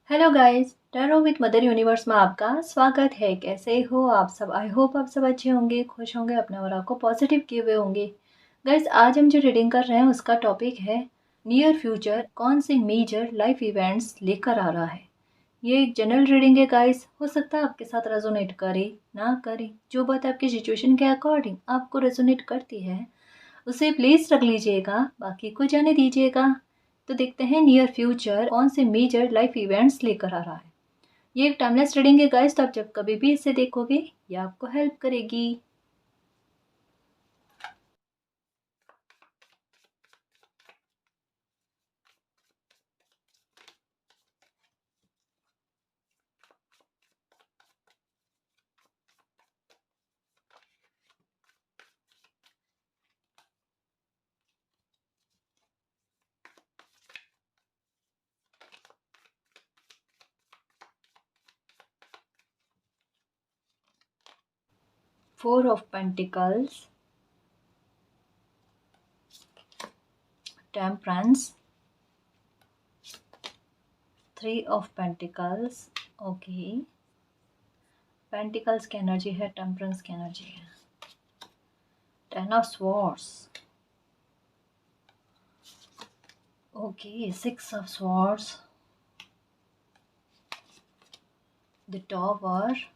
Hello guys, tarot with mother universe में आपका स्वागत है। कैसे हो आप सब? आई होप आप सब अच्छे होंगे, खुश होंगे, अपने और आपको पॉजिटिव किए हुए होंगे। गाइस, आज हम जो रीडिंग कर रहे हैं उसका टॉपिक है नियर फ्यूचर कौन से मेजर लाइफ इवेंट्स लेकर आ रहा है। ये एक जनरल रीडिंग है गाइस, हो सकता है आपके साथ रेजोनेट करे ना करे। जो बात आपकी सिचुएशन के अकॉर्डिंग आपको रेजोनेट करती है उसे प्लीज रख लीजिएगा, बाकी को जाने दीजिएगा। तो देखते हैं नियर फ्यूचर कौन से मेजर लाइफ इवेंट्स लेकर आ रहा है। ये एक टाइमलेस रीडिंग है गाइस, तो आप जब कभी भी इसे देखोगे ये आपको हेल्प करेगी। 4 of Pentacles, Temperance, 3 of Pentacles, okay. Pentacles की एनर्जी है, टेम्परेंस की एनर्जी है, 10 of swords, okay, 6 of swords, the tower,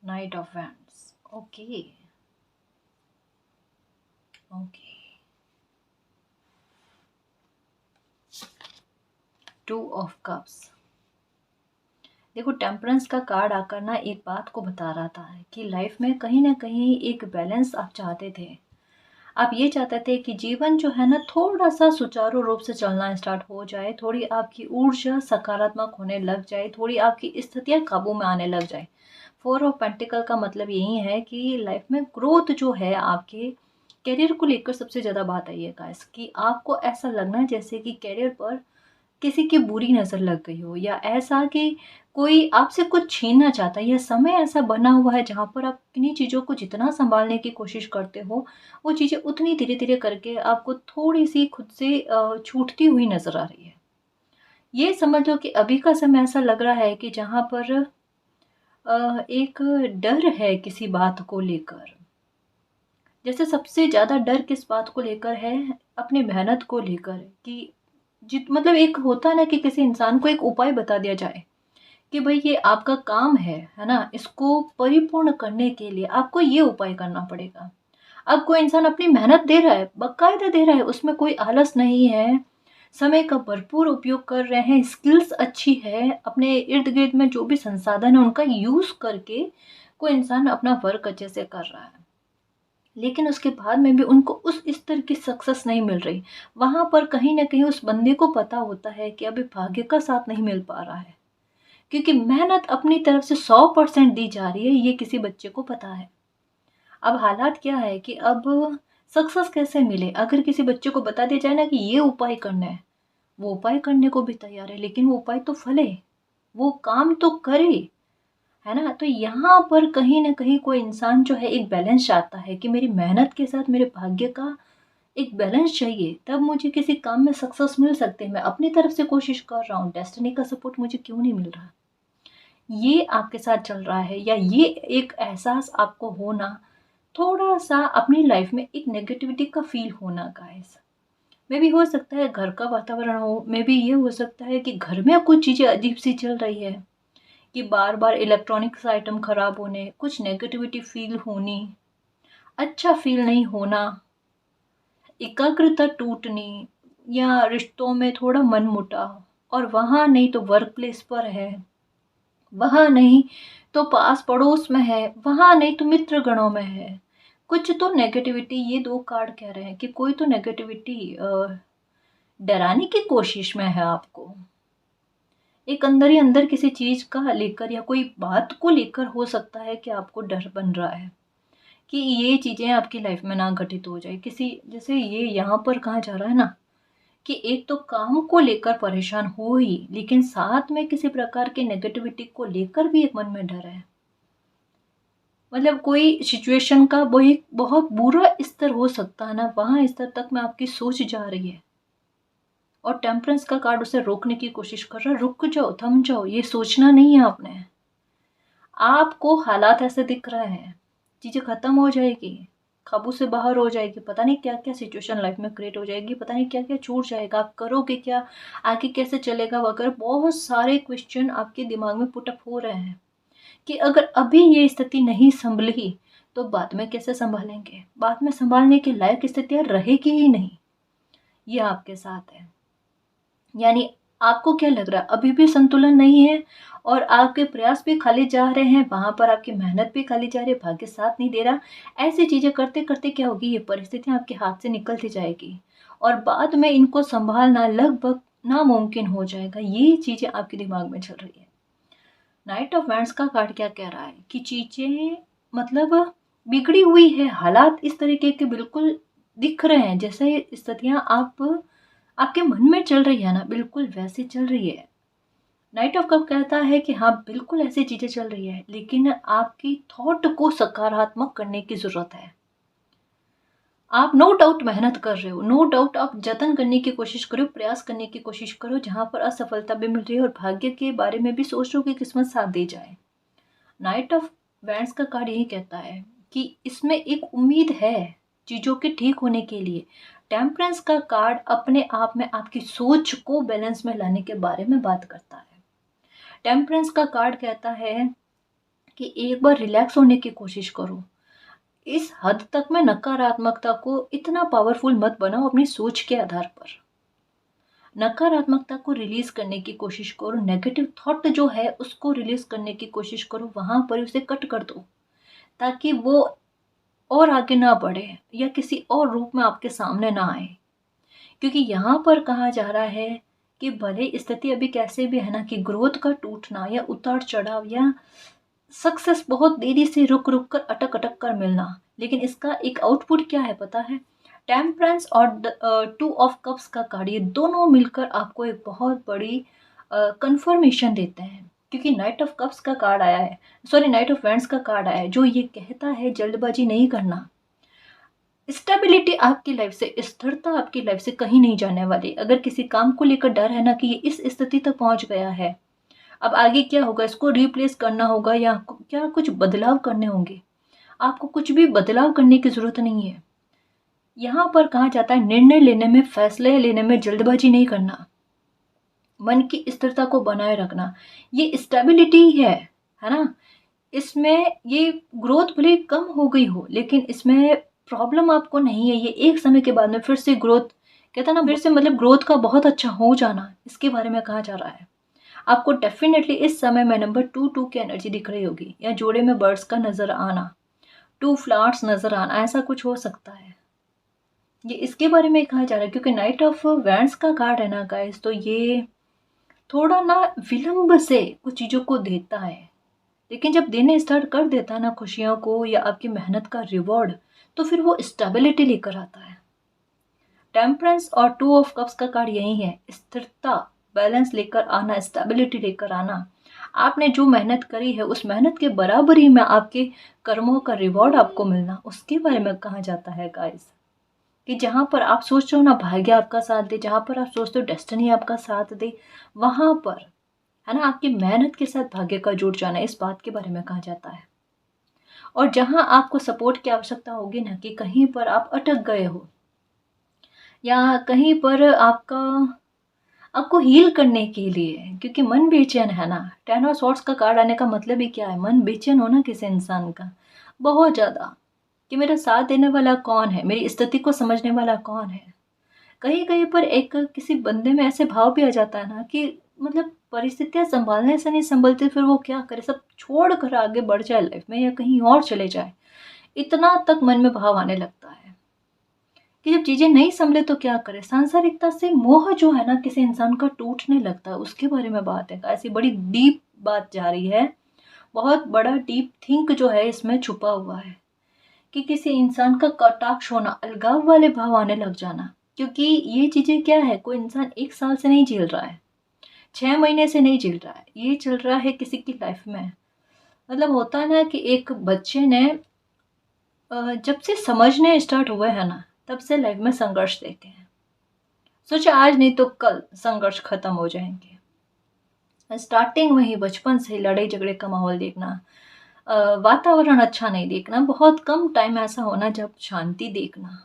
night of wands, okay okay, 2 of cups. देखो, टेम्परेंस का कार्ड आकर ना एक बात को बता रहा था कि लाइफ में कहीं ना कहीं एक बैलेंस आप चाहते थे। आप ये चाहते थे कि जीवन जो है ना थोड़ा सा सुचारू रूप से चलना स्टार्ट हो जाए, थोड़ी आपकी ऊर्जा सकारात्मक होने लग जाए, थोड़ी आपकी स्थितियां काबू में आने लग जाए। 4 ऑफ पेंटिकल का मतलब यही है कि लाइफ में ग्रोथ जो है आपके करियर को लेकर सबसे ज़्यादा बात आई है गाइस, कि आपको ऐसा लगना जैसे कि करियर पर किसी की बुरी नज़र लग गई हो, या ऐसा कि कोई आपसे कुछ छीनना चाहता है, या समय ऐसा बना हुआ है जहाँ पर आप किन्हीं चीज़ों को जितना सँभालने की कोशिश करते हो, वो चीज़ें उतनी धीरे-धीरे करके आपको थोड़ी-सी खुद से छूटती हुई नज़र आ रही है। ये समझ लो कि अभी का समय ऐसा लग रहा है कि जहाँ पर एक डर है किसी बात को लेकर। जैसे सबसे ज़्यादा डर किस बात को लेकर है? अपनी मेहनत को लेकर, कि जित मतलब एक होता है ना कि किसी इंसान को एक उपाय बता दिया जाए कि भाई ये आपका काम है ना? इसको परिपूर्ण करने के लिए आपको ये उपाय करना पड़ेगा। अब कोई इंसान अपनी मेहनत दे रहा है, बाकायदा दे रहा है, उसमें कोई आलस नहीं है, समय का भरपूर उपयोग कर रहे हैं, स्किल्स अच्छी है, अपने इर्द-गिर्द में जो भी संसाधन है उनका यूज़ करके कोई इंसान अपना वर्क अच्छे से कर रहा है। लेकिन उसके बाद में भी उनको उस स्तर की सक्सेस नहीं मिल रही। वहाँ पर कहीं न कहीं उस बंदे को पता होता है कि अभी भाग्य का साथ नहीं मिल पा रहा है। क्योंकि मेहनत अपनी तरफ से 100% दी जा रही है, ये किसी बच्चे को पता है। अब हालात क्या है कि अब सक्सेस कैसे मिले? अगर किसी बच्चे को बता दिया जाए ना कि ये उपाय करना है, वो उपाय करने को भी तैयार है, लेकिन वो उपाय तो फले, वो काम तो करे, है ना? तो यहाँ पर कहीं न कहीं कोई इंसान जो है एक बैलेंस चाहता है कि मेरी मेहनत के साथ मेरे भाग्य का एक बैलेंस चाहिए, तब मुझे किसी काम में सक्सेस मिल सकते हैं। मैं अपनी तरफ से कोशिश कर रहा हूँ, डेस्टिनी का सपोर्ट मुझे क्यों नहीं मिल रहा? ये आपके साथ चल रहा है, या ये एक एहसास आपको होना, थोड़ा-सा अपनी लाइफ में एक नेगेटिविटी का फ़ील होना गाइस। मे बी हो सकता है घर का वातावरण हो, मे बी ये हो सकता है कि घर में कुछ चीज़ें अजीब-सी चल रही है, कि बार-बार इलेक्ट्रॉनिक्स आइटम खराब होने, कुछ नेगेटिविटी फ़ील होनी, अच्छा फ़ील नहीं होना, एकाग्रता टूटनी, या रिश्तों में थोड़ा मनमुटाव, और वहाँ नहीं तो वर्क प्लेस पर है, वहाँ नहीं तो पास पड़ोस में है, वहाँ नहीं तो मित्र गणों में है। कुछ तो नेगेटिविटी, ये 2 कार्ड कह रहे हैं कि कोई तो नेगेटिविटी डराने की कोशिश में है आपको। एक अंदर ही अंदर किसी चीज़ का लेकर या कोई बात को लेकर हो सकता है कि आपको डर बन रहा है कि ये चीज़ें आपकी लाइफ में ना घटित हो जाए। किसी जैसे ये यहाँ पर कहा जा रहा है ना कि एक तो काम को लेकर परेशान हो ही, लेकिन साथ में किसी प्रकार की नेगेटिविटी को लेकर भी एक मन में डर है। मतलब कोई सिचुएशन का वो एक बहुत बुरा स्तर हो सकता है ना, वहाँ स्तर तक में आपकी सोच जा रही है। और टेम्परेंस का कार्ड उसे रोकने की कोशिश कर रहा है, रुक जाओ, थम जाओ, ये सोचना नहीं है आपने। आपको हालात ऐसे दिख रहे हैं, चीज़ें ख़त्म हो जाएगी, काबू से बाहर हो जाएगी, पता नहीं क्या क्या सिचुएशन लाइफ में क्रिएट हो जाएगी, पता नहीं क्या क्या छूट जाएगा, आप करोगे क्या, आगे कैसे चलेगा वगैरह। बहुत सारे क्वेश्चन आपके दिमाग में पुटअप हो रहे हैं कि अगर अभी ये स्थिति नहीं संभली तो बाद में कैसे संभालेंगे, बाद में संभालने के लायक स्थितियाँ रहेगी ही नहीं। ये आपके साथ है, यानी आपको क्या लग रहा है, अभी भी संतुलन नहीं है और आपके प्रयास भी खाली जा रहे हैं, वहाँ पर आपकी मेहनत भी खाली जा रही है, भाग्य साथ नहीं दे रहा। ऐसी चीज़ें करते करते क्या होगी, ये परिस्थितियाँ आपके हाथ से निकलती जाएगी और बाद में इनको संभालना लगभग नामुमकिन हो जाएगा। ये चीज़ें आपके दिमाग में चल रही है। नाइट ऑफ वैंड्स का कार्ड क्या कह रहा है कि चीज़ें मतलब बिगड़ी हुई है, हालात इस तरीके के बिल्कुल दिख रहे हैं, जैसे स्थितियाँ आपके मन में चल रही है ना, बिल्कुल वैसे चल रही है। नाइट ऑफ कप कहता है कि हाँ, बिल्कुल ऐसी चीज़ें चल रही है, लेकिन आपकी थॉट को सकारात्मक करने की ज़रूरत है। आप नो डाउट मेहनत कर रहे हो, नो डाउट आप जतन करने की कोशिश करो, प्रयास करने की कोशिश करो, जहाँ पर असफलता भी मिल रही है और भाग्य के बारे में भी सोच रहे हो कि किस्मत साथ दे जाए। नाइट ऑफ वैंड्स का कार्ड यही कहता है कि इसमें एक उम्मीद है चीज़ों के ठीक होने के लिए। टेम्परेंस का कार्ड अपने आप में आपकी सोच को बैलेंस में लाने के बारे में बात करता है। टेम्परेंस का कार्ड कहता है कि एक बार रिलैक्स होने की कोशिश करो, इस हद तक में नकारात्मकता को इतना पावरफुल मत बनाओ अपनी सोच के आधार पर। नकारात्मकता को रिलीज करने की कोशिश करो, नेगेटिव थॉट जो है उसको रिलीज करने की कोशिश करो, वहां पर उसे कट कर दो ताकि वो और आगे ना बढ़े या किसी और रूप में आपके सामने ना आए। क्योंकि यहाँ पर कहा जा रहा है कि भले स्थिति अभी कैसे भी है ना, कि ग्रोथ का टूटना या उतार चढ़ाव या सक्सेस बहुत देरी से रुक रुक कर अटक अटक कर मिलना, लेकिन इसका एक आउटपुट क्या है पता है, टेम्परेंस और टू ऑफ कप्स का कार्ड, ये दोनों मिलकर आपको एक बहुत बड़ी कंफर्मेशन देते हैं। क्योंकि नाइट ऑफ कप्स का कार्ड आया है, सॉरी नाइट ऑफ वैंड्स का कार्ड आया है, जो ये कहता है जल्दबाजी नहीं करना, स्टेबिलिटी आपकी लाइफ से, स्थिरता आपकी लाइफ से कहीं नहीं जाने वाली। अगर किसी काम को लेकर डर है ना कि ये इस स्थिति तक पहुंच गया है, अब आगे क्या होगा, इसको रिप्लेस करना होगा या क्या कुछ बदलाव करने होंगे, आपको कुछ भी बदलाव करने की ज़रूरत नहीं है। यहाँ पर कहा जाता है निर्णय लेने में, फैसले लेने में जल्दबाजी नहीं करना, मन की स्थिरता को बनाए रखना, ये स्टेबिलिटी है ना। इसमें ये ग्रोथ भले कम हो गई हो, लेकिन इसमें प्रॉब्लम आपको नहीं है, ये एक समय के बाद में फिर से ग्रोथ, कहता ना फिर से मतलब ग्रोथ का बहुत अच्छा हो जाना, इसके बारे में कहा जा रहा है। आपको डेफिनेटली इस समय में नंबर 2 की एनर्जी दिख रही होगी, या जोड़े में बर्ड्स का नजर आना, 2 फ्लावर्स नजर आना, ऐसा कुछ हो सकता है। ये इसके बारे में कहा जा रहा है क्योंकि नाइट ऑफ वैंड्स का कार्ड है ना गाइस, तो ये थोड़ा ना विलंब से कुछ चीज़ों को देता है, लेकिन जब देने स्टार्ट कर देता है ना खुशियों को या आपकी मेहनत का रिवॉर्ड, तो फिर वो स्टेबिलिटी लेकर आता है। टेम्परेंस और 2 ऑफ कप्स का कार्ड यही है, स्थिरता, बैलेंस लेकर आना, स्टेबिलिटी लेकर आना। आपने जो मेहनत करी है उस मेहनत के बराबरी में आपके कर्मों का रिवॉर्ड आपको मिलना, उसके बारे में कहा जाता है गाइस। कि जहाँ पर आप सोचते हो ना भाग्य आपका साथ दे, जहाँ पर आप सोचते हो डेस्टिनी आपका साथ दे, वहाँ पर है ना आपकी मेहनत के साथ भाग्य का जुड़ जाना, इस बात के बारे में कहा जाता है। और जहाँ आपको सपोर्ट की आवश्यकता होगी ना, कि कहीं पर आप अटक गए हो या कहीं पर आपको हील करने के लिए, क्योंकि मन बेचैन है ना, 10 ऑफ सॉर्ड्स का कार्ड आने का मतलब ही क्या है, मन बेचैन हो ना किसी इंसान का बहुत ज़्यादा, कि मेरा साथ देने वाला कौन है, मेरी स्थिति को समझने वाला कौन है। कहीं कहीं पर एक किसी बंदे में ऐसे भाव भी आ जाता है ना कि मतलब परिस्थितियाँ संभालने से नहीं संभलती, फिर वो क्या करे, सब छोड़ कर आगे बढ़ जाए लाइफ में या कहीं और चले जाए, इतना तक मन में भाव आने लगता है कि जब चीज़ें नहीं संभले तो क्या करे। सांसारिकता से मोह जो है ना किसी इंसान का टूटने लगता है, उसके बारे में बात है। ऐसी बड़ी डीप बात जा रही है, बहुत बड़ा डीप थिंक जो है इसमें छुपा हुआ है कि किसी इंसान का कटाक्ष होना, अलगाव वाले भाव आने लग जाना। क्योंकि ये चीज़ें क्या है, कोई इंसान 1 साल से नहीं झेल रहा है, 6 महीने से नहीं झेल रहा है, ये चल रहा है किसी की लाइफ में। मतलब होता है ना कि एक बच्चे ने जब से समझने स्टार्ट हुए हैं ना, तब से लाइफ में संघर्ष देखे हैं। सोचा आज नहीं तो कल संघर्ष खत्म हो जाएंगे। स्टार्टिंग में ही बचपन से लड़ाई झगड़े का माहौल देखना, वातावरण अच्छा नहीं देखना, बहुत कम टाइम ऐसा होना जब शांति देखना।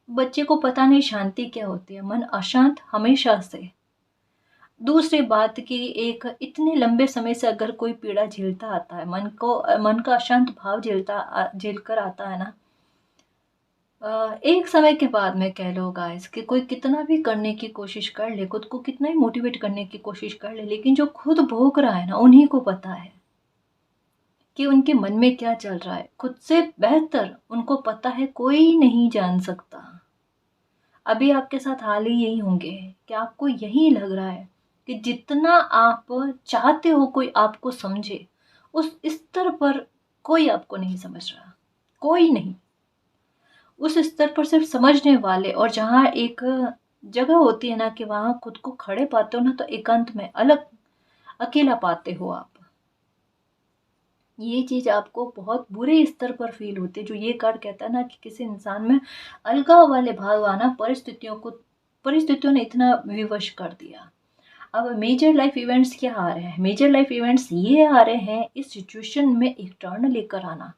बच्चे को पता नहीं शांति क्या होती है, मन अशांत हमेशा से। दूसरी बात कि एक इतने लंबे समय से अगर कोई पीड़ा झेलता आता है, मन का अशांत भाव झेल कर आता है ना, एक समय के बाद में कह लो गाइस कि कोई कितना भी करने की कोशिश कर ले, खुद को कितना ही मोटिवेट करने की कोशिश कर ले, लेकिन जो खुद भोग रहा है ना, उन्हीं को पता है कि उनके मन में क्या चल रहा है। खुद से बेहतर उनको पता है, कोई नहीं जान सकता। अभी आपके साथ हाल ही यही होंगे कि आपको यही लग रहा है कि जितना आप चाहते हो कोई आपको समझे, उस स्तर पर कोई आपको नहीं समझ रहा, कोई नहीं। उस स्तर पर सिर्फ समझने वाले, और जहाँ एक जगह होती है ना कि वहाँ खुद को खड़े पाते हो ना, तो एकांत में अलग अकेला पाते हो आप। ये चीज़ आपको बहुत बुरे स्तर पर फील होती है, जो ये कार्ड कहता है ना कि किसी इंसान में अलगाव वाले भाव आना, परिस्थितियों ने इतना विवश कर दिया। अब मेजर लाइफ इवेंट्स क्या आ रहे हैं? मेजर लाइफ इवेंट्स ये आ रहे हैं, इस सिचुएशन में एक टर्न लेकर आना।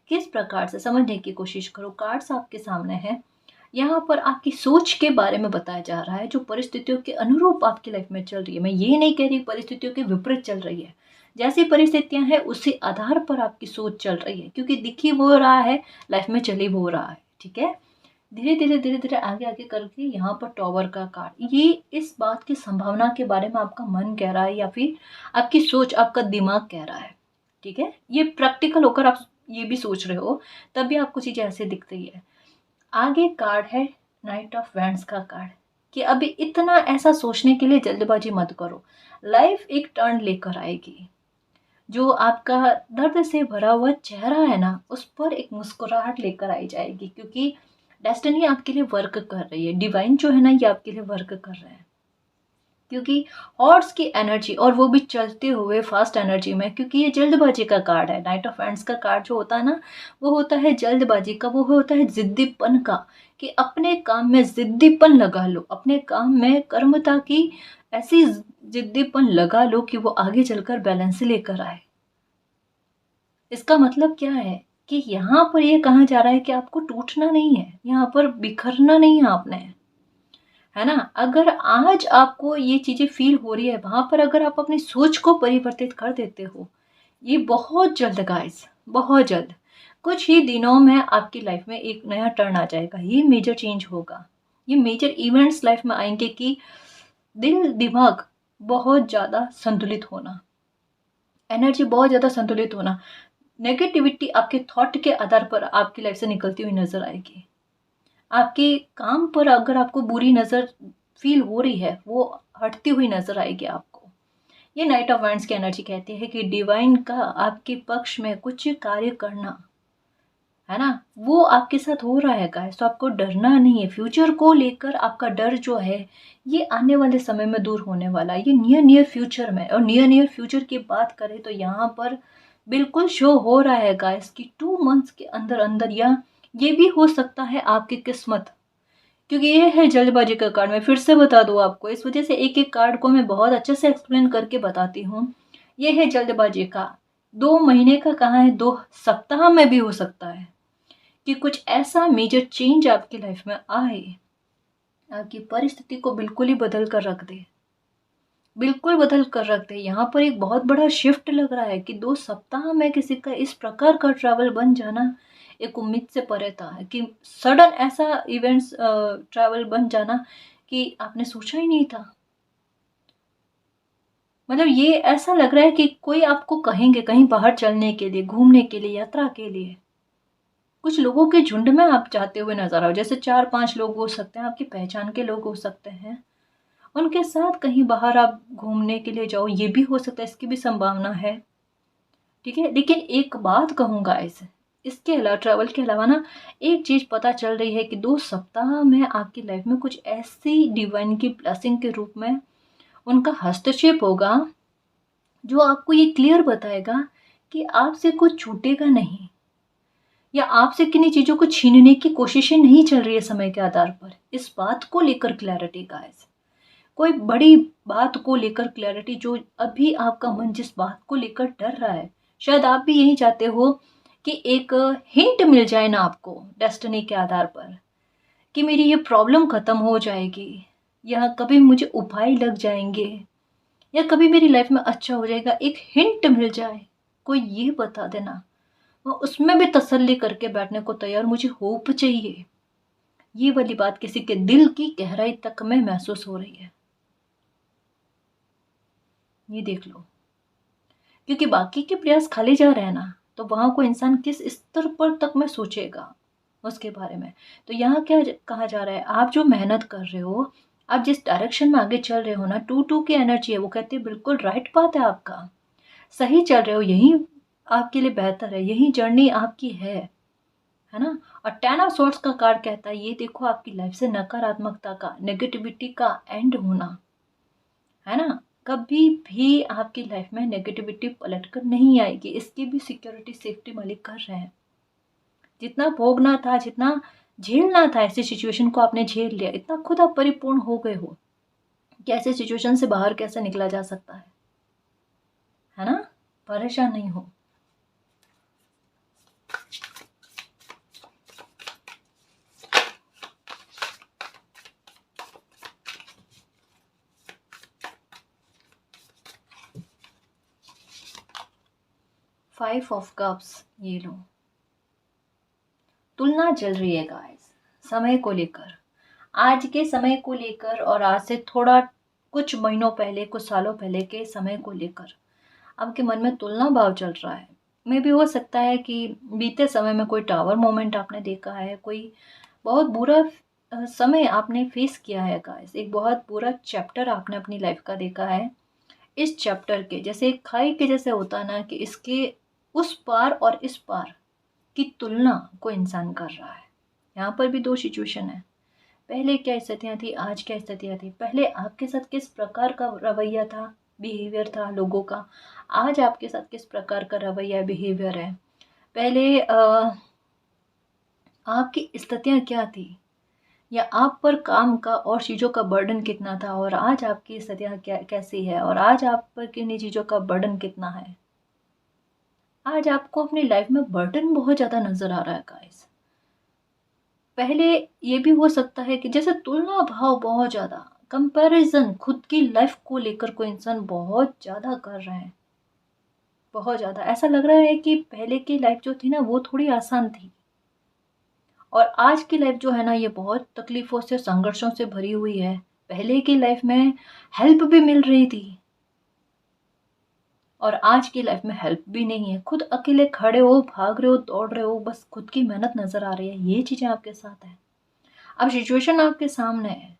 किस प्रकार से, समझने की कोशिश करो। कार्ड्स आपके सामने हैं, यहाँ पर आपकी सोच के बारे में बताया जा रहा है, जो परिस्थितियों के अनुरूप आपकी लाइफ में चल रही है। मैं ये नहीं कह रही परिस्थितियों के विपरीत चल रही है, जैसी परिस्थितियां हैं उसी आधार पर आपकी सोच चल रही है, क्योंकि दिखी वो रहा है, लाइफ में चली वो रहा है। ठीक है, धीरे धीरे आगे आगे करके यहाँ पर टॉवर का कार्ड, ये इस बात की संभावना के बारे में आपका मन कह रहा है, या फिर आपकी सोच, आपका दिमाग कह रहा है। ठीक है, ये प्रैक्टिकल होकर आप ये भी सोच रहे हो, तब भी आपको चीज़ें ऐसे दिख रही है। आगे कार्ड है नाइट ऑफ वैंड्स का कार्ड, कि अभी इतना ऐसा सोचने के लिए जल्दबाजी मत करो। लाइफ एक टर्न लेकर आएगी, जो आपका दर्द से भरा हुआ चेहरा है ना, उस पर एक मुस्कुराहट लेकर आई जाएगी, क्योंकि डेस्टिनी आपके लिए वर्क कर रही है, डिवाइन जो है ना ये आपके लिए वर्क कर रहे हैं। क्योंकि हॉर्स की एनर्जी, और वो भी चलते हुए फास्ट एनर्जी में, क्योंकि ये जल्दबाजी का कार्ड है। नाइट ऑफ एंड्स का कार्ड जो होता है ना, वो होता है जल्दबाजी का, वो होता है जिद्दीपन का, कि अपने काम में जिद्दीपन लगा लो, अपने काम में कर्मता की ऐसी जिद्दीपन लगा लो कि वो आगे चलकर बैलेंस लेकर आए। इसका मतलब क्या है कि यहाँ पर ये कहा जा रहा है कि आपको टूटना नहीं है, यहाँ पर बिखरना नहीं है आपने, है ना। अगर आज आपको ये चीज़ें फील हो रही है, वहाँ पर अगर आप अपनी सोच को परिवर्तित कर देते हो, ये बहुत जल्द गाइस, बहुत जल्द, कुछ ही दिनों में आपकी लाइफ में एक नया टर्न आ जाएगा। ये मेजर चेंज होगा, ये मेजर इवेंट्स लाइफ में आएंगे कि दिल दिमाग बहुत ज़्यादा संतुलित होना, एनर्जी बहुत ज़्यादा संतुलित होना, नेगेटिविटी आपके थॉट के आधार पर आपकी लाइफ से निकलती हुई नजर आएगी। आपके काम पर अगर आपको बुरी नज़र फील हो रही है, वो हटती हुई नज़र आएगी आपको। ये नाइट ऑफ वांड्स की एनर्जी कहती है कि डिवाइन का आपके पक्ष में कुछ कार्य करना, है ना, वो आपके साथ हो रहा है गाइस। तो आपको डरना नहीं है, फ्यूचर को लेकर आपका डर जो है ये आने वाले समय में दूर होने वाला है, ये नियर फ्यूचर में। और नियर फ्यूचर की बात करें तो यहाँ पर बिल्कुल शो हो रहा है गाइस कि 2 मंथ्स के अंदर अंदर, या ये भी हो सकता है आपकी किस्मत, क्योंकि ये है जल्दबाजी का कार्ड। मैं फिर से बता दूं आपको, इस वजह से एक एक कार्ड को मैं बहुत अच्छे से एक्सप्लेन करके बताती हूँ। ये है जल्दबाजी का, 2 महीने का कहाँ है, 2 सप्ताह में भी हो सकता है कि कुछ ऐसा मेजर चेंज आपकी लाइफ में आए, आपकी परिस्थिति को बिल्कुल ही बदल कर रख दे, बिल्कुल बदल कर रख दे। यहाँ पर एक बहुत बड़ा शिफ्ट लग रहा है कि 2 सप्ताह में किसी का इस प्रकार का ट्रैवल बन जाना एक उम्मीद से परे था, कि सडन ऐसा इवेंट्स ट्रैवल बन जाना कि आपने सोचा ही नहीं था। मतलब ये ऐसा लग रहा है कि कोई आपको कहेंगे कहीं बाहर चलने के लिए, घूमने के लिए, यात्रा के लिए, कुछ लोगों के झुंड में आप जाते हुए नजर आओ, जैसे 4-5 लोग हो सकते हैं, आपकी पहचान के लोग हो सकते हैं, उनके साथ कहीं बाहर आप घूमने के लिए जाओ, ये भी हो सकता है, इसकी भी संभावना है। ठीक है, लेकिन एक बात कहूँगा इसके अलावा, ट्रैवल के अलावा ना, एक चीज़ पता चल रही है कि 2 सप्ताह में आपकी लाइफ में कुछ ऐसी डिवाइन की ब्लेसिंग के रूप में उनका हस्तक्षेप होगा, जो आपको ये क्लियर बताएगा कि आपसे कुछ छूटेगा नहीं। या आपसे किन्हीं चीज़ों को छीनने की कोशिशें नहीं चल रही है समय के आधार पर। इस बात को लेकर क्लैरिटी गाइस, कोई बड़ी बात को लेकर क्लैरिटी, जो अभी आपका मन जिस बात को लेकर डर रहा है, शायद आप भी यही चाहते हो कि एक हिंट मिल जाए ना आपको डेस्टिनी के आधार पर, कि मेरी ये प्रॉब्लम खत्म हो जाएगी, या कभी मुझे उपाय लग जाएंगे, या कभी मेरी लाइफ में अच्छा हो जाएगा, एक हिंट मिल जाए, कोई ये बता देना। मैं उसमें भी तसल्ली करके बैठने को तैयार, मुझे होप चाहिए। ये वाली बात किसी के दिल की गहराई तक में महसूस हो रही है, ये देख लो। क्योंकि बाकी के प्रयास खाली जा रहे हैं ना, तो वहां को इंसान किस स्तर पर तक में सोचेगा उसके बारे में। तो यहाँ क्या कहा जा रहा है, आप जो मेहनत कर रहे हो, आप जिस डायरेक्शन में आगे चल रहे हो ना, टू टू की एनर्जी है, वो कहती है बिल्कुल राइट बात है, आपका सही चल रहे हो, यही आपके लिए बेहतर है, यही जर्नी आपकी है ना। और 10 ऑफ सोर्ड्स का कार्ड कहता है, ये देखो आपकी लाइफ से नकारात्मकता का, नेगेटिविटी का एंड होना, है ना। कभी भी आपकी लाइफ में नेगेटिविटी पलट कर नहीं आएगी, इसकी भी सिक्योरिटी सेफ्टी मालिक कर रहे हैं। जितना भोगना था, जितना झेलना था, ऐसी सिचुएशन को आपने झेल लिया, इतना खुद आप परिपूर्ण हो गए हो कि ऐसे सिचुएशन से बाहर कैसे निकला जा सकता है ना। परेशान नहीं हो।5 ऑफ कप्स, ये लो, तुलना चल रही है गाइस समय को लेकर, आज के समय को लेकर, और आज से थोड़ा कुछ महीनों पहले, कुछ सालों पहले के समय को लेकर आपके मन में तुलना भाव चल रहा है। मे भी हो सकता है कि बीते समय में कोई टावर मोमेंट आपने देखा है, कोई बहुत बुरा समय आपने फेस किया है गाइस, एक बहुत बुरा चैप्टर आपने अपनी लाइफ का देखा है। इस चैप्टर के जैसे एक खाई के जैसे होता है ना, कि इसके उस पार और इस पार की तुलना को इंसान कर रहा है। यहाँ पर भी दो सिचुएशन है, पहले क्या स्थितियाँ थी, आज क्या स्थितियाँ थी। पहले आपके साथ किस प्रकार का रवैया था, बिहेवियर था लोगों का, आज आपके साथ किस प्रकार का रवैया बिहेवियर है। पहले आपकी स्थितियाँ क्या थी, या आप पर काम का और चीज़ों का बर्डन कितना था, और आज आपकी स्थितियाँ क्या कैसी है, और आज आप पर किन्हीं चीज़ों का बर्डन कितना है। आज आपको अपनी लाइफ में बर्डन बहुत ज़्यादा नज़र आ रहा है गाइस। पहले ये भी हो सकता है कि जैसे तुलना भाव बहुत ज़्यादा, कंपैरिजन खुद की लाइफ को लेकर कोई इंसान बहुत ज़्यादा कर रहे हैं, बहुत ज़्यादा। ऐसा लग रहा है कि पहले की लाइफ जो थी ना, वो थोड़ी आसान थी, और आज की लाइफ जो है ना, ये बहुत तकलीफ़ों से, संघर्षों से भरी हुई है। पहले की लाइफ में हेल्प भी मिल रही थी, और आज की लाइफ में हेल्प भी नहीं है। खुद अकेले खड़े हो, भाग रहे हो, दौड़ रहे हो, बस खुद की मेहनत नज़र आ रही है। ये चीज़ें आपके साथ है। अब सिचुएशन आपके सामने है,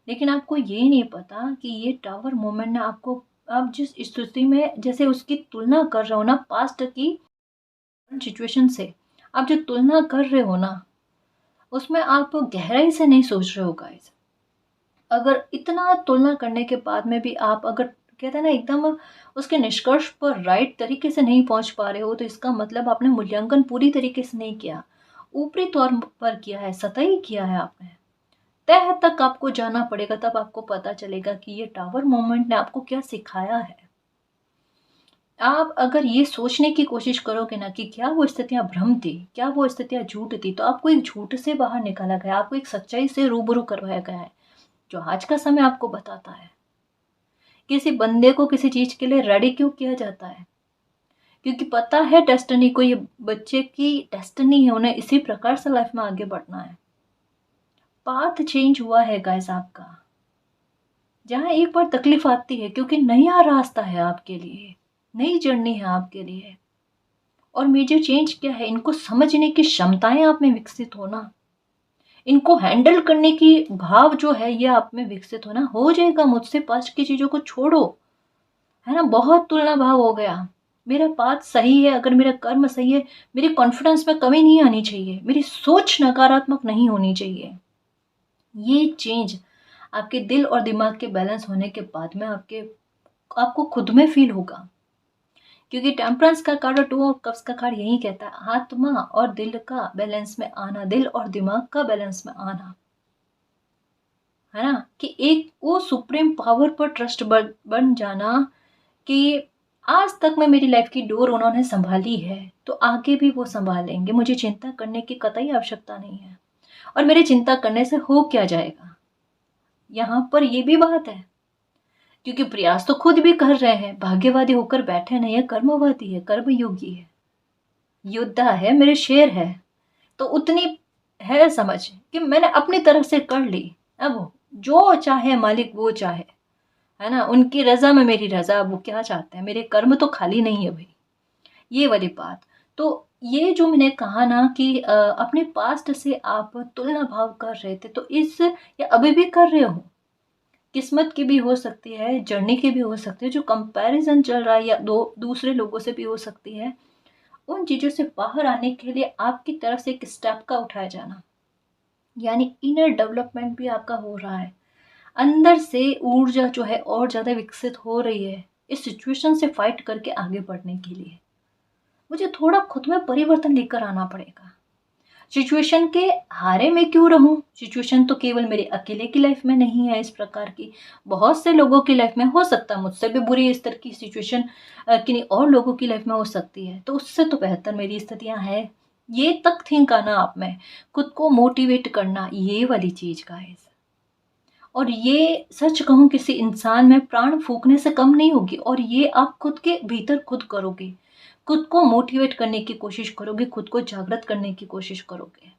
लेकिन आपको ये नहीं पता कि ये टावर मोमेंट ने आपको, आप जिस स्थिति में जैसे उसकी तुलना कर रहे हो ना, पास्ट की सिचुएशन से आप जो तुलना कर रहे हो ना, उसमें आप गहराई से नहीं सोच रहे हो गाइस। अगर इतना तुलना करने के बाद में भी आप अगर कहते हैं ना एकदम उसके निष्कर्ष पर राइट तरीके से नहीं पहुंच पा रहे हो, तो इसका मतलब आपने मूल्यांकन पूरी तरीके से नहीं किया, ऊपरी तौर पर किया है, सतही किया है आपने। तह तक आपको जाना पड़ेगा, तब आपको पता चलेगा कि ये टावर मोमेंट ने आपको क्या सिखाया है। आप अगर ये सोचने की कोशिश करोगे ना कि क्या वो स्थितियां भ्रम थी, क्या वो स्थितियां झूठ थी, तो आपको एक झूठ से बाहर निकाला गया, आपको एक सच्चाई से रूबरू करवाया गया है, जो आज का समय आपको बताता है किसी बंदे को किसी चीज के लिए रेडी क्यों किया जाता है। क्योंकि पता है डेस्टिनी को, ये बच्चे की डेस्टिनी है, उन्हें इसी प्रकार से लाइफ में आगे बढ़ना है। पाथ चेंज हुआ है गाइस आपका, जहाँ एक बार तकलीफ आती है, क्योंकि नया रास्ता है आपके लिए, नई जर्नी है आपके लिए। और मेजर चेंज क्या है, इनको समझने की क्षमताएं आप में विकसित होना, इनको हैंडल करने की भाव जो है ये आप में विकसित होना। हो जाएगा, मुझसे पास्ट की चीजों को छोड़ो, है ना। बहुत तुलना भाव हो गया, मेरा पाथ सही है, अगर मेरा कर्म सही है, मेरी कॉन्फिडेंस में कमी नहीं आनी चाहिए, मेरी सोच नकारात्मक नहीं होनी चाहिए। ये चेंज आपके दिल और दिमाग के बैलेंस होने के बाद में आपको खुद में फील होगा क्योंकि टेम्परेंस का कार्ड और टू ऑफ कप्स का कार्ड यही कहता है आत्मा और दिल का बैलेंस में आना, दिल और दिमाग का बैलेंस में आना, है ना, कि एक वो सुप्रीम पावर पर ट्रस्ट बन जाना कि आज तक मैं मेरी लाइफ की डोर उन्होंने संभाली है तो आगे भी वो संभालेंगे, मुझे चिंता करने की कतई आवश्यकता नहीं है। और मेरे चिंता करने से हो क्या जाएगा, यहाँ पर ये भी बात है, क्योंकि प्रयास तो खुद भी कर रहे हैं, भाग्यवादी होकर बैठे नहीं है, कर्मवादी है, कर्मयोगी है, योद्धा है, मेरे शेर है। तो उतनी है समझ कि मैंने अपनी तरफ से कर ली, अब जो चाहे मालिक वो चाहे, है ना, उनकी रजा में मेरी रजा, अब वो क्या चाहते हैं, मेरे कर्म तो खाली नहीं है भाई, ये वाली बात। तो ये जो मैंने कहा ना कि अपने पास्ट से आप तुलना भाव कर रहे थे, तो इस या अभी भी कर रहे हो, किस्मत की भी हो सकती है, जर्नी की भी हो सकती है, जो कंपैरिजन चल रहा है या दूसरे लोगों से भी हो सकती है, उन चीज़ों से बाहर आने के लिए आपकी तरफ से एक स्टेप का उठाया जाना, यानी इनर डेवलपमेंट भी आपका हो रहा है, अंदर से ऊर्जा जो है और ज़्यादा विकसित हो रही है इस सिचुएशन से फाइट करके आगे बढ़ने के लिए। मुझे थोड़ा खुद में परिवर्तन लेकर आना पड़ेगा, सिचुएशन के हारे में क्यों रहूं, सिचुएशन तो केवल मेरे अकेले की लाइफ में नहीं है, इस प्रकार की बहुत से लोगों की लाइफ में हो सकता है, मुझसे भी बुरी इस तरह की सिचुएशन किन्हीं और लोगों की लाइफ में हो सकती है, तो उससे तो बेहतर मेरी स्थितियां हैं, ये तक थिंक आना आप में, खुद को मोटिवेट करना, ये वाली चीज गाइस। और ये सच कहूँ किसी इंसान में प्राण फूकने से कम नहीं होगी, और ये आप खुद के भीतर खुद करोगे, खुद को मोटिवेट करने की कोशिश करोगे, खुद को जागृत करने की कोशिश करोगे,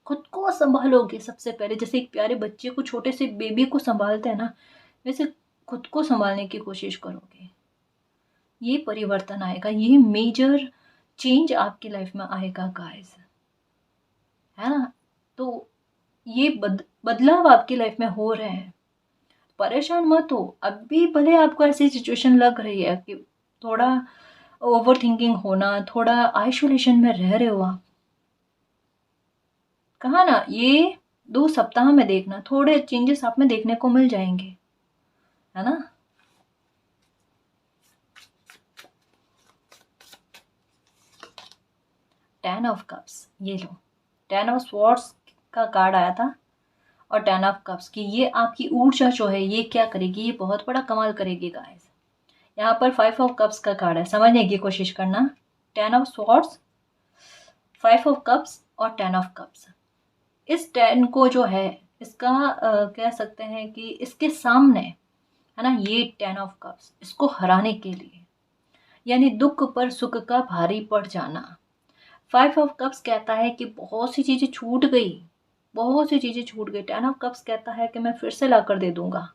खुद को संभालोगे सबसे पहले, जैसे एक प्यारे बच्चे को, छोटे से बेबी को संभालते हैं ना, वैसे खुद को संभालने की कोशिश करोगे, ये परिवर्तन आएगा, ये मेजर चेंज आपकी लाइफ में आएगा गाइस, है ना। तो ये बदलाव आपकी लाइफ में हो रहे हैं, परेशान मत हो, अभी भले आपको ऐसी सिचुएशन लग रही है कि थोड़ा ओवर थिंकिंग होना, थोड़ा आइसोलेशन में रह रहे हो आप, कहा ना ये 2 सप्ताह में देखना थोड़े चेंजेस आप में देखने को मिल जाएंगे, है ना। टेन ऑफ कप्स, ये लो, टेन ऑफ स्वॉर्ड्स का कार्ड आया था, और टेन ऑफ कप्स की ये आपकी ऊर्जा जो है ये क्या करेगी, ये बहुत बड़ा कमाल करेगी गाइस। यहाँ पर 5 ऑफ कप्स का कार्ड है, समझने की कोशिश करना, ten of swords, 5 of cups और 10 ऑफ कप्स। इस 10 को जो है इसका कह सकते हैं कि इसके सामने, है ना, ये 10 ऑफ कप्स, इसको हराने के लिए, यानी दुख पर सुख का भारी पड़ जाना। 5 ऑफ कप्स कहता है कि बहुत सी चीज़ें छूट गई, बहुत सी चीज़ें छूट गई। 10 ऑफ कप्स कहता है कि मैं फिर से ला कर दे दूंगा,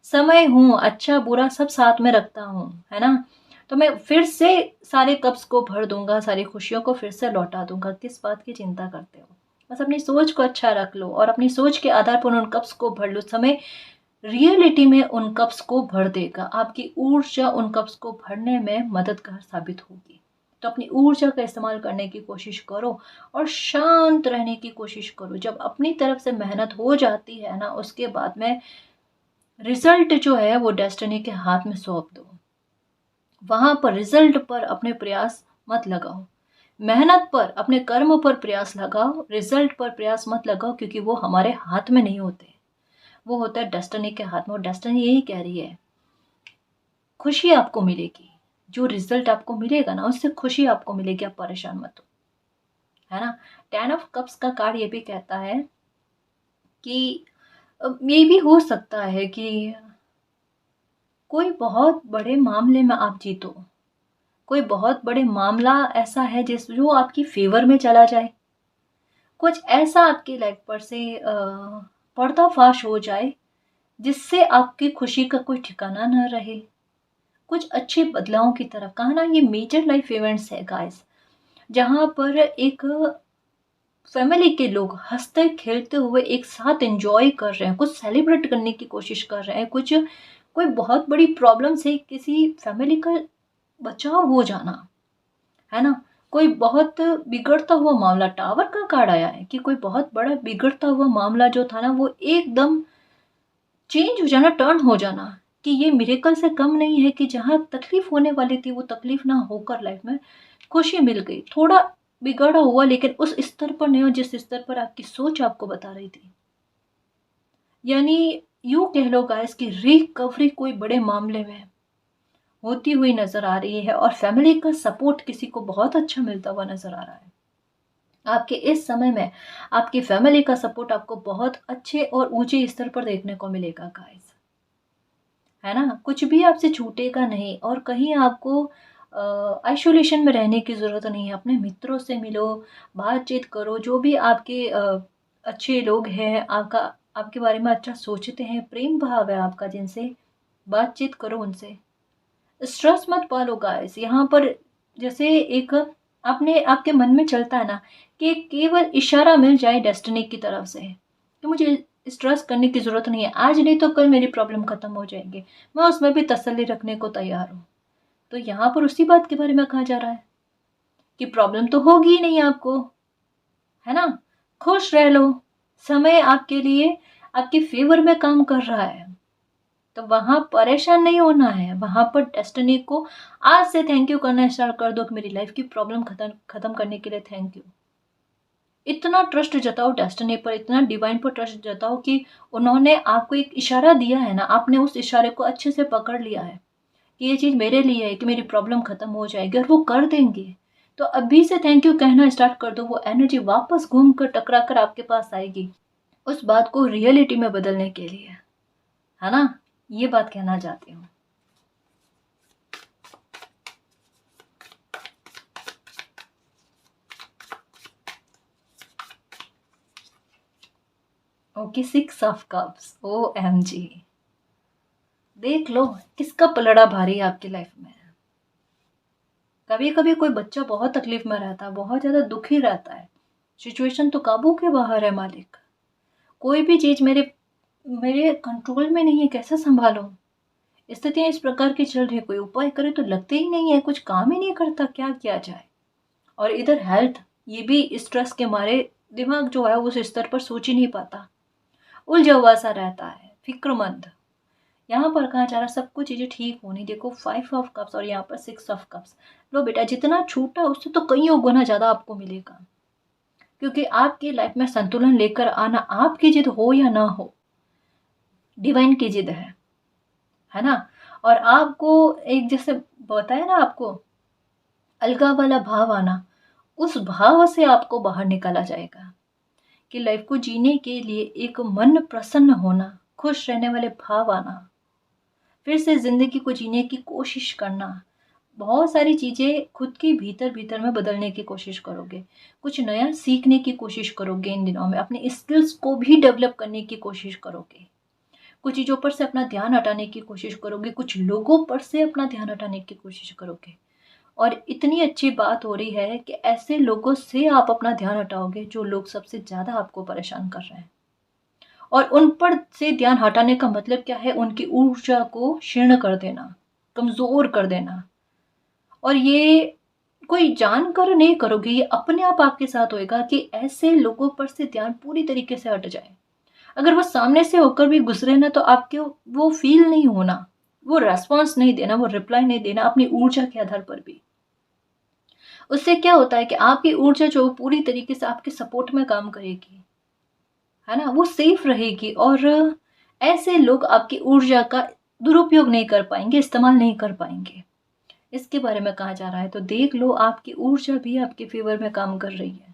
समय हूँ, अच्छा बुरा सब साथ में रखता हूँ, है ना, तो मैं फिर से सारे कप्स को भर दूंगा, सारी खुशियों को फिर से लौटा दूंगा। किस बात की चिंता करते हो, बस अपनी सोच को अच्छा रख लो और अपनी सोच के आधार पर उन कप्स को भर लो, समय रियलिटी में उन कप्स को भर देगा, आपकी ऊर्जा उन कप्स को भरने में मददगार साबित होगी। तो अपनी ऊर्जा का इस्तेमाल करने की कोशिश करो और शांत रहने की कोशिश करो। जब अपनी तरफ से मेहनत हो जाती है ना, उसके बाद में रिजल्ट जो है वो डेस्टिनी के हाथ में सौंप दो, वहां पर रिजल्ट पर अपने प्रयास मत लगाओ, मेहनत पर, अपने कर्म पर प्रयास लगाओ, रिजल्ट पर प्रयास मत लगाओ, क्योंकि वो हमारे हाथ में नहीं होते, वो होता है डेस्टिनी के हाथ में। और डेस्टिनी यही कह रही है खुशी आपको मिलेगी, जो रिजल्ट आपको मिलेगा ना उससे खुशी आपको मिलेगी, आप परेशान मत हो, है ना। 10 ऑफ कप्स का कार्ड ये भी कहता है कि ये भी हो सकता है कि कोई बहुत बड़े मामले में आप जीतो, कोई बहुत बड़े मामला ऐसा है जिस जो आपकी फेवर में चला जाए, कुछ ऐसा आपकी लाइफ पर से पर्दाफाश हो जाए जिससे आपकी खुशी का कोई ठिकाना ना रहे, कुछ अच्छे बदलावों की तरफ। कहा ना ये मेजर लाइफ इवेंट्स है गाइस, जहाँ पर एक फैमिली के लोग हंसते खेलते हुए एक साथ एंजॉय कर रहे हैं, कुछ सेलिब्रेट करने की कोशिश कर रहे हैं, कुछ कोई बहुत बड़ी प्रॉब्लम से किसी फैमिली का बचाव हो जाना, है ना, कोई बहुत बिगड़ता हुआ मामला, टावर का कार्ड आया है कि कोई बहुत बड़ा बिगड़ता हुआ मामला जो था ना वो एकदम चेंज हो जाना, टर्न हो जाना, कि ये मिरेकल से कम नहीं है कि जहाँ तकलीफ़ होने वाली थी, वो तकलीफ़ ना होकर लाइफ़ में खुशी मिल गई। थोड़ा बिगड़ा हुआ, लेकिन उस स्तर पर नहीं हो जिस स्तर पर आपकी सोच आपको बता रही थी। यानी यूँ कह लो गाइस कि रिकवरी कोई बड़े मामले में होती हुई नज़र आ रही है और फैमिली का सपोर्ट किसी को बहुत अच्छा मिलता हुआ नज़र आ रहा है। आपके इस समय में आपकी फैमिली का सपोर्ट आपको बहुत अच्छे और ऊँचे स्तर पर देखने को मिलेगा गाइस। है ना? कुछ भी आपसे छूटेगा नहीं और कहीं आपको आइसोलेशन में रहने की ज़रूरत नहीं है। अपने मित्रों से मिलो, बातचीत करो, जो भी आपके अच्छे लोग हैं, आपके बारे में अच्छा सोचते हैं, प्रेम भाव है आपका जिनसे, बातचीत करो उनसे। स्ट्रेस मत पालो गाइस। यहाँ पर जैसे एक आपने आपके मन में चलता है ना कि केवल इशारा मिल जाए डेस्टिनी की तरफ से कि मुझे स्ट्रेस करने की ज़रूरत नहीं है, आज नहीं तो कल मेरी प्रॉब्लम ख़त्म हो जाएगी, मैं उसमें भी तसल्ली रखने को तैयार हूँ। तो यहाँ पर उसी बात के बारे में कहा जा रहा है कि प्रॉब्लम तो होगी ही नहीं आपको, है ना? खुश रह लो, समय आपके लिए आपके फ़ेवर में काम कर रहा है। तो वहाँ परेशान नहीं होना है, वहाँ पर डेस्टिनी को आज से थैंक यू करना स्टार्ट कर दो कि मेरी लाइफ़ की प्रॉब्लम खत्म करने के लिए थैंक यू। इतना ट्रस्ट जताओ डेस्टिनी पर, इतना डिवाइन पर ट्रस्ट जताओ कि उन्होंने आपको एक इशारा दिया है ना, आपने उस इशारे को अच्छे से पकड़ लिया है कि ये चीज़ मेरे लिए है कि मेरी प्रॉब्लम खत्म हो जाएगी और वो कर देंगे। तो अभी से थैंक यू कहना स्टार्ट कर दो, वो एनर्जी वापस घूम कर टकरा कर आपके पास आएगी, उस बात को रियलिटी में बदलने के लिए, है ना? ये बात कहना चाहती हूँ। Okay, 6 of cups, OMG. देख लो किसका पलड़ा भारी है आपकी लाइफ में। कभी कभी कोई बच्चा बहुत तकलीफ में रहता है, बहुत ज्यादा दुखी रहता है, सिचुएशन तो काबू के बाहर है मालिक, कोई भी चीज मेरे मेरे कंट्रोल में नहीं है, कैसे संभालो, स्थितियां इस प्रकार की चल रही है, कोई उपाय करे तो लगते ही नहीं है, कुछ काम ही नहीं करता, क्या किया जाए। और इधर हेल्थ, ये भी स्ट्रेस के मारे दिमाग जो है उस स्तर पर सोच ही नहीं पाता, उलझा हुआ सा रहता है, फिक्रमंद। यहाँ पर कहा जा रहा है सब कुछ चीज़ें ठीक होनी, देखो 5 ऑफ कप्स और यहाँ पर 6 ऑफ कप्स। लो बेटा, जितना छूटा उससे तो कईयों गुना ज़्यादा आपको मिलेगा, क्योंकि आपकी लाइफ में संतुलन लेकर आना आपकी जिद हो या ना हो, डिवाइन की जिद है ना? और आपको एक जैसे बताया ना आपको अलगा वाला भाव आना, उस भाव से आपको बाहर निकाला जाएगा कि लाइफ को जीने के लिए एक मन प्रसन्न होना, खुश रहने वाले भाव आना, फिर से ज़िंदगी को जीने की कोशिश करना, बहुत सारी चीज़ें खुद के भीतर-भीतर में बदलने की कोशिश करोगे, कुछ नया सीखने की कोशिश करोगे इन दिनों में, अपने स्किल्स को भी डेवलप करने की कोशिश करोगे, कुछ चीज़ों पर से अपना ध्यान हटाने की कोशिश करोगे, कुछ लोगों पर से अपना ध्यान हटाने की कोशिश करोगे। और इतनी अच्छी बात हो रही है कि ऐसे लोगों से आप अपना ध्यान हटाओगे जो लोग सबसे ज़्यादा आपको परेशान कर रहे हैं। और उन पर से ध्यान हटाने का मतलब क्या है? उनकी ऊर्जा को क्षीण कर देना, कमज़ोर कर देना। और ये कोई जानकर नहीं करोगे, ये अपने आप आपके साथ होएगा कि ऐसे लोगों पर से ध्यान पूरी तरीके से हट जाए। अगर वो सामने से होकर भी गुज़रे ना, तो आपके वो फ़ील नहीं होना, वो रिस्पॉन्स नहीं देना, वो रिप्लाई नहीं देना अपनी ऊर्जा के आधार पर भी। उससे क्या होता है कि आपकी ऊर्जा जो पूरी तरीके से आपके सपोर्ट में काम करेगी, है ना? वो सेफ रहेगी और ऐसे लोग आपकी ऊर्जा का दुरुपयोग नहीं कर पाएँगे, इस्तेमाल नहीं कर पाएँगे। इसके बारे में कहा जा रहा है, तो देख लो आपकी ऊर्जा भी आपके फ़ेवर में काम कर रही है।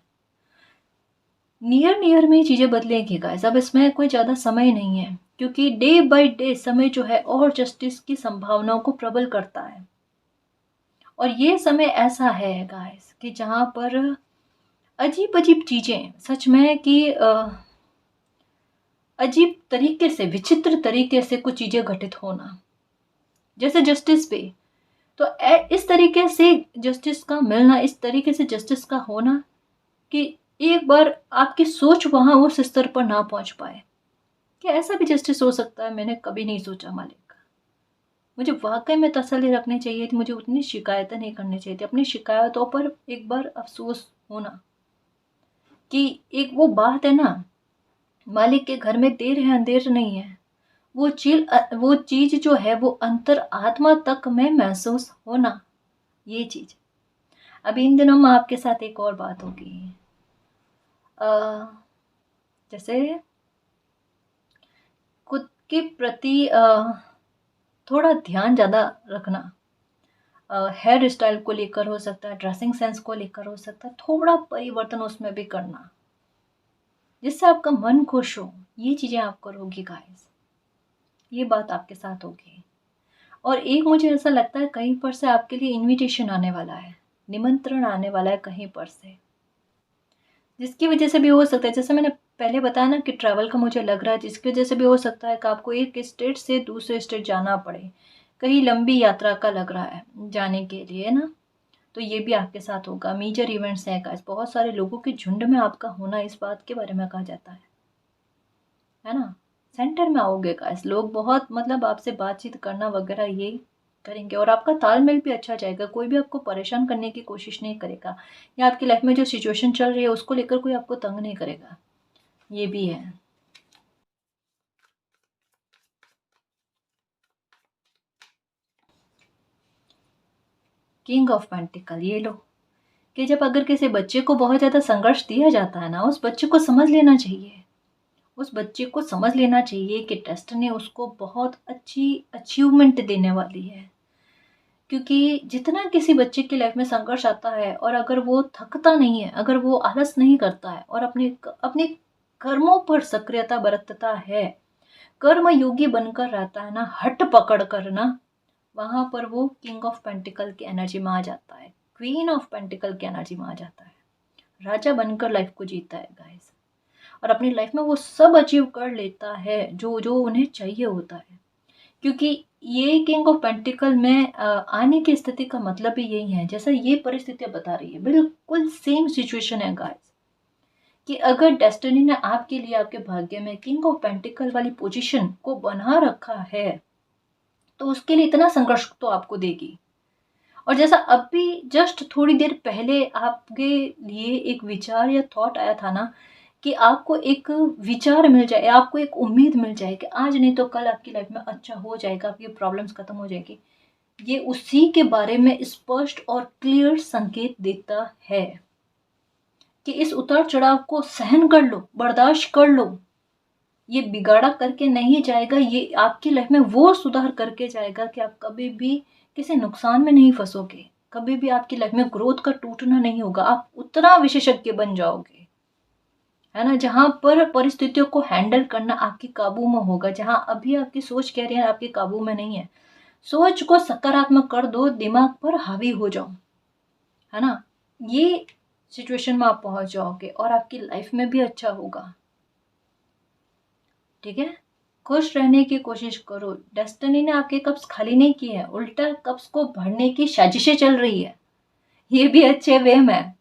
नियर नियर में चीज़ें बदलेंगी गाइस, अब इसमें कोई ज़्यादा समय नहीं है, क्योंकि डे बाय डे समय जो है और जस्टिस की संभावनाओं को प्रबल करता है। और ये समय ऐसा है गाइस कि जहाँ पर अजीब-अजीब चीज़ें सच में कि अजीब तरीके से, विचित्र तरीके से कुछ चीज़ें घटित होना, जैसे जस्टिस पे, तो इस तरीके से जस्टिस का मिलना, इस तरीके से जस्टिस का होना कि एक बार आपकी सोच वहाँ उस स्तर पर ना पहुँच पाए। क्या ऐसा भी जस्टिस हो सकता है? मैंने कभी नहीं सोचा मालिक। मुझे वाक़ई में तसल्ली रखनी चाहिए थी, मुझे उतनी शिकायतें नहीं करनी चाहिए थी। अपनी शिकायतों पर एक बार अफ़सोस होना कि एक वो बात है ना, मालिक के घर में देर है अंधेर नहीं है। वो चीज़ जो है वो अंतर आत्मा तक में महसूस होना, ये चीज़। अभी इन दिनों में आपके साथ एक और बात होगी, जैसे खुद के प्रति थोड़ा ध्यान ज़्यादा रखना, हेयर स्टाइल को लेकर हो सकता है, ड्रेसिंग सेंस को लेकर हो सकता है, थोड़ा परिवर्तन उसमें भी करना, जिससे आपका मन खुश हो। ये चीज़ें आप करोगी गाइस, ये बात आपके साथ होगी। और एक मुझे ऐसा लगता है कहीं पर से आपके लिए इनविटेशन आने वाला है, निमंत्रण आने वाला है कहीं पर से, जिसकी वजह से भी हो सकता है, जैसे मैंने पहले बताया ना कि ट्रैवल का मुझे लग रहा है, जिसकी वजह से भी हो सकता है कि आपको एक स्टेट से दूसरे स्टेट जाना पड़े, कहीं लंबी यात्रा का लग रहा है जाने के लिए ना, तो ये भी आपके साथ होगा। मेजर इवेंट्स हैं गाइस, बहुत सारे लोगों के झुंड में आपका होना, इस बात के बारे में कहा जाता है ना। सेंटर में आओगे गाइस, लोग बहुत मतलब आपसे बातचीत करना वगैरह ये करेंगे, और आपका तालमेल भी अच्छा जाएगा, कोई भी आपको परेशान करने की कोशिश नहीं करेगा, या आपकी लाइफ में जो सिचुएशन चल रही है उसको लेकर कोई आपको तंग नहीं करेगा, ये भी है। किंग ऑफ पेंटिकल, ये लो, कि जब अगर किसी बच्चे को बहुत ज़्यादा संघर्ष दिया जाता है ना, उस बच्चे को समझ लेना चाहिए, उस बच्चे को समझ लेना चाहिए कि डेस्टिनी उसको बहुत अच्छी अचीवमेंट देने वाली है। क्योंकि जितना किसी बच्चे की लाइफ में संघर्ष आता है, और अगर वो थकता नहीं है, अगर वो आलस नहीं करता है, और अपने अपने कर्मों पर सक्रियता बरतता है, कर्म योगी बनकर रहता है ना, हट पकड़ कर ना, वहां पर वो किंग ऑफ पेंटिकल की एनर्जी में आ जाता है, क्वीन ऑफ पेंटिकल की एनर्जी में आ जाता है, राजा बनकर लाइफ को जीता है गाइस, और अपनी लाइफ में वो सब अचीव कर लेता है जो जो उन्हें चाहिए होता है। क्योंकि ये किंग ऑफ पेंटिकल में आने की स्थिति का मतलब भी यही है, जैसा ये परिस्थितियां बता रही है, बिल्कुल सेम सिचुएशन है गाइस, कि अगर डेस्टिनी ने आपके लिए आपके भाग्य में किंग ऑफ पेंटिकल वाली पोजीशन को बना रखा है, तो उसके लिए इतना संघर्ष तो आपको देगी। और जैसा अभी जस्ट थोड़ी देर पहले आपके लिए एक विचार या थॉट आया था ना, कि आपको एक विचार मिल जाए, आपको एक उम्मीद मिल जाए कि आज नहीं तो कल आपकी लाइफ में अच्छा हो जाएगा, आपकी प्रॉब्लम्स खत्म हो जाएगी, ये उसी के बारे में स्पष्ट और क्लियर संकेत देता है कि इस उतार चढ़ाव को सहन कर लो, बर्दाश्त कर लो, ये बिगाड़ा करके नहीं जाएगा, ये आपकी लाइफ में वो सुधार करके जाएगा कि आप कभी भी किसी नुकसान में नहीं फंसोगे, कभी भी आपकी लाइफ में ग्रोथ का टूटना नहीं होगा, आप उतना विशेषज्ञ बन जाओगे, है ना, जहां पर परिस्थितियों को हैंडल करना आपके काबू में होगा, जहां अभी आपकी सोच कह रही है आपके काबू में नहीं है, सोच को सकारात्मक कर दो, दिमाग पर हावी हो जाओ, है ना, ये सिचुएशन में आप पहुंच जाओगे और आपकी लाइफ में भी अच्छा होगा। ठीक है, खुश रहने की कोशिश करो, डेस्टिनी ने आपके कप्स खाली नहीं किए हैं, उल्टा कप्स को भरने की साजिशें चल रही है, ये भी अच्छे वे में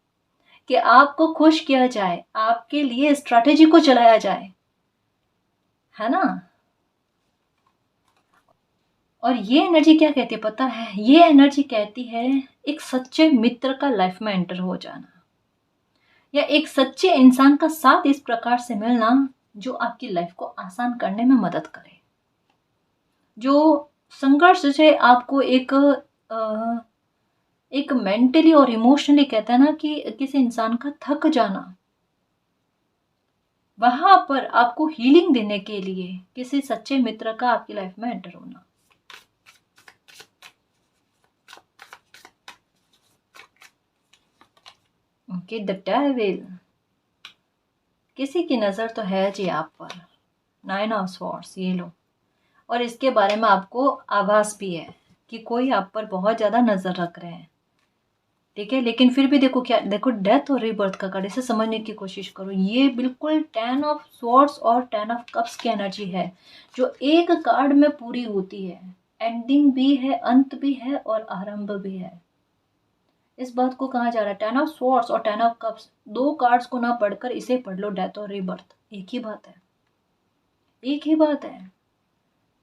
कि आपको खुश किया जाए, आपके लिए स्ट्रैटेजी को चलाया जाए, है ना। और ये एनर्जी क्या कहती है पता है, ये एनर्जी कहती है एक सच्चे मित्र का लाइफ में एंटर हो जाना, या एक सच्चे इंसान का साथ इस प्रकार से मिलना जो आपकी लाइफ को आसान करने में मदद करे, जो संघर्ष से आपको एक मेंटली और इमोशनली, कहता है ना कि किसी इंसान का थक जाना, वहां पर आपको हीलिंग देने के लिए किसी सच्चे मित्र का आपकी लाइफ में एंटर होना। ओके, द डेविल, किसी की नजर तो है जी आप पर, 9 ऑफ स्वॉर्ड्स, ये लो, और इसके बारे में आपको आभास भी है कि कोई आप पर बहुत ज्यादा नजर रख रहे हैं। ठीक है, लेकिन फिर भी देखो, क्या देखो, डेथ और रीबर्थ का कार्ड, इसे समझने की कोशिश करो, ये बिल्कुल 10 ऑफ स्वॉर्ड्स और 10 ऑफ कप्स की एनर्जी है, जो एक कार्ड में पूरी होती है, एंडिंग भी है, अंत भी है, और आरंभ भी है। इस बात को कहा जा रहा है, 10 ऑफ स्वॉर्ड्स और 10 ऑफ कप्स, दो कार्ड्स को ना पढ़कर इसे पढ़ लो, डेथ और रीबर्थ, एक ही बात है, एक ही बात है।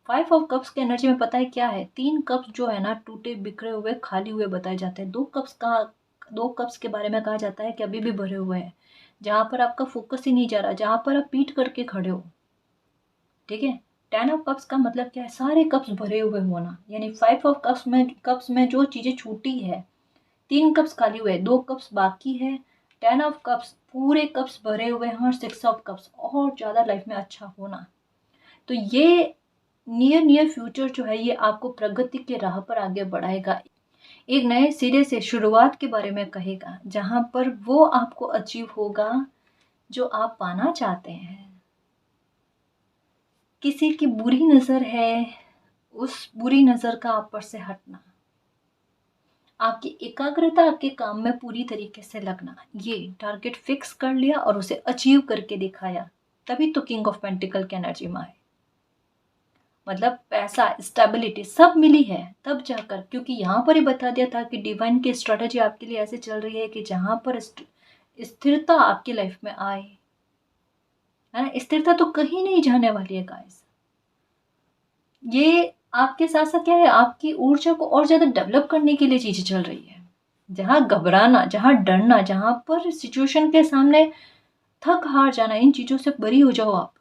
5 ऑफ कप्स की एनर्जी में पता है क्या है, 3 कप्स जो है ना, टूटे बिखरे हुए खाली हुए बताए जाते हैं, 2 कप्स के बारे में कहा जाता है कि अभी भी भरे हुए हैं, जहां पर आपका फोकस ही नहीं जा रहा, जहां पर आप पीट करके खड़े हो। ठीक है, 10 ऑफ कप्स का मतलब क्या है? सारे कप्स भरे हुए होना, यानी 5 ऑफ कप्स में जो चीज़ें छूटी है, 3 कप्स खाली हुए, 2 कप्स बाकी है। 10 ऑफ कप्स पूरे कप्स भरे हुए हैं और 6 ऑफ कप्स और ज़्यादा लाइफ में अच्छा होना। तो ये नियर फ्यूचर जो है ये आपको प्रगति के राह पर आगे बढ़ाएगा, एक नए सिरे से शुरुआत के बारे में कहेगा, जहाँ पर वो आपको अचीव होगा जो आप पाना चाहते हैं। किसी की बुरी नज़र है, उस बुरी नज़र का आप पर से हटना, आपकी एकाग्रता आपके काम में पूरी तरीके से लगना, ये टारगेट फिक्स कर लिया और उसे अचीव करके दिखाया, तभी तो किंग ऑफ पेंटिकल की एनर्जी में आए। मतलब पैसा, स्टेबिलिटी सब मिली है तब जाकर, क्योंकि यहाँ पर ही बता दिया था कि डिवाइन की स्ट्रेटजी आपके लिए ऐसे चल रही है कि जहाँ पर स्थिरता आपकी लाइफ में आए, है ना। स्थिरता तो कहीं नहीं जाने वाली है गाइस। ये आपके साथ साथ क्या है, आपकी ऊर्जा को और ज़्यादा डेवलप करने के लिए चीज़ें चल रही है। जहाँ घबराना, जहाँ डरना, जहाँ पर सिचुएशन के सामने थक हार जाना, इन चीज़ों से बरी हो जाओ आप।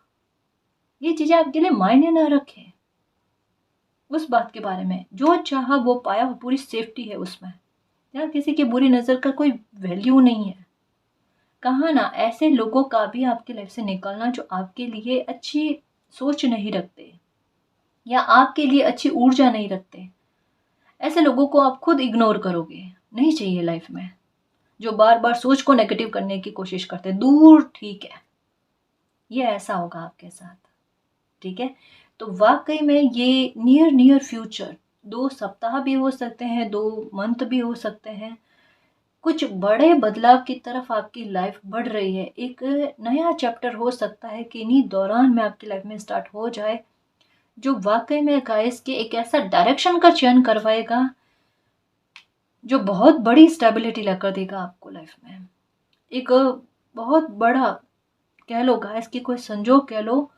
ये चीज़ें आपके लिए मायने ना रखें। उस बात के बारे में जो चाहा वो पाया, वो पूरी सेफ्टी है उसमें, या किसी की बुरी नज़र का कोई वैल्यू नहीं है। कहा ना, ऐसे लोगों का भी आपकी लाइफ से निकलना जो आपके लिए अच्छी सोच नहीं रखते या आपके लिए अच्छी ऊर्जा नहीं रखते। ऐसे लोगों को आप खुद इग्नोर करोगे, नहीं चाहिए लाइफ में। जो बार बार सोच को नेगेटिव करने की कोशिश करते हैं, दूर, ठीक है, ये ऐसा होगा आपके साथ, ठीक है। तो वाकई में ये नियर फ्यूचर 2 सप्ताह भी हो सकते हैं, 2 मंथ भी हो सकते हैं, कुछ बड़े बदलाव की तरफ आपकी लाइफ बढ़ रही है। एक नया चैप्टर हो सकता है कि इन्हीं दौरान में आपकी लाइफ में स्टार्ट हो जाए, जो वाकई में गाइस के एक ऐसा डायरेक्शन का चयन करवाएगा जो बहुत बड़ी स्टेबिलिटी लाकर देगा आपको लाइफ में। एक बहुत बड़ा, कह लो गाइस कि कोई संजोग कह लो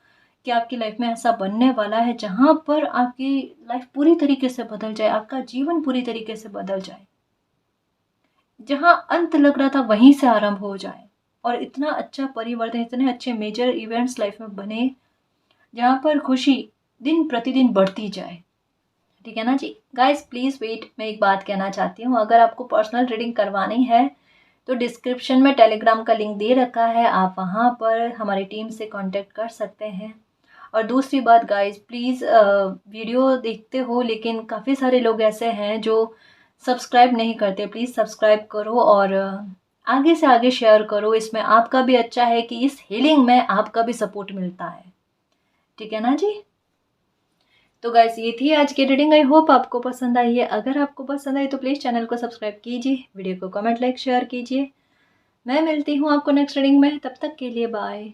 कि आपकी लाइफ में ऐसा बनने वाला है जहाँ पर आपकी लाइफ पूरी तरीके से बदल जाए, आपका जीवन पूरी तरीके से बदल जाए। जहाँ अंत लग रहा था वहीं से आरंभ हो जाए और इतना अच्छा परिवर्तन, इतने अच्छे मेजर इवेंट्स लाइफ में बने जहाँ पर खुशी दिन प्रतिदिन बढ़ती जाए, ठीक है ना जी। गाइस प्लीज़ वेट, मैं एक बात कहना चाहती हूँ, अगर आपको पर्सनल रीडिंग करवानी है तो डिस्क्रिप्शन में टेलीग्राम का लिंक दे रखा है, आप वहाँ पर हमारी टीम से कांटेक्ट कर सकते हैं। और दूसरी बात गाइस, प्लीज़ वीडियो देखते हो लेकिन काफ़ी सारे लोग ऐसे हैं जो सब्सक्राइब नहीं करते, प्लीज़ सब्सक्राइब करो और आगे से आगे शेयर करो। इसमें आपका भी अच्छा है कि इस हीलिंग में आपका भी सपोर्ट मिलता है, ठीक है ना जी। तो गाइस ये थी आज की रीडिंग, आई होप आपको पसंद आई है। अगर आपको पसंद आई तो प्लीज़ चैनल को सब्सक्राइब कीजिए, वीडियो को कमेंट लाइक शेयर कीजिए। मैं मिलती हूँ आपको नेक्स्ट रीडिंग में, तब तक के लिए बाय।